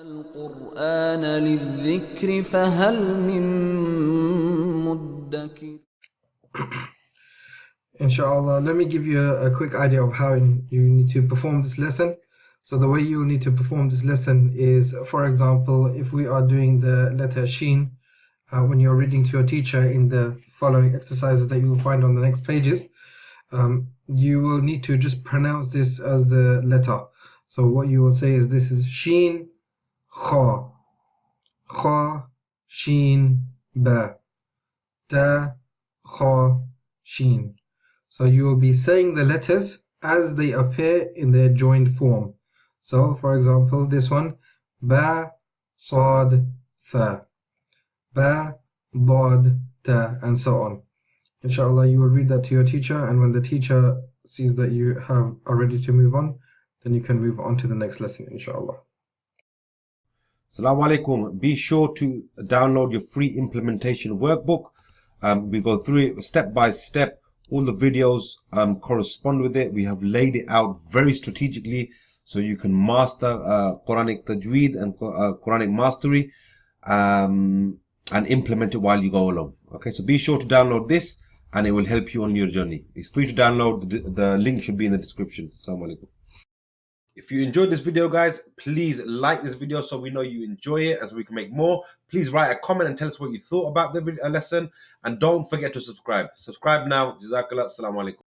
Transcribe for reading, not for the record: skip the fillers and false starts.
القرآن للذكر فهل من مدكر. Inshallah, let me give you a quick idea of how you need to perform this lesson. So the way you need to perform this lesson is, for example, if we are doing the letter Sheen, when you're reading to your teacher in the following exercises that you will find on the next pages, you will need to just pronounce this as the letter. So what you will say is, this is Sheen, Kha, Kha, Sheen, Ba, Da, Kha, Sheen. So you will be saying the letters as they appear in their joined form. So for example, this one, Ba, Sad, Tha, Ba, Dad, Ta, and so on. Inshallah, you will read that to your teacher, and when the teacher sees that you are ready to move on, then you can move on to the next lesson, inshallah. Salam Alykum. Be sure to download your free implementation workbook. We go through it step by step. All the videos correspond with it. We have laid it out very strategically so you can master Quranic Tajweed and Quranic Mastery and implement it while you go along. Okay, so be sure to download this and it will help you on your journey. It's free to download. The link should be in the description. Assalamu alaikum. If you enjoyed this video, guys, please like this video so we know you enjoy it, as we can make more. Please write a comment and tell us what you thought about the lesson. And don't forget to subscribe. Subscribe now. Jazakallah. Assalamu alaikum.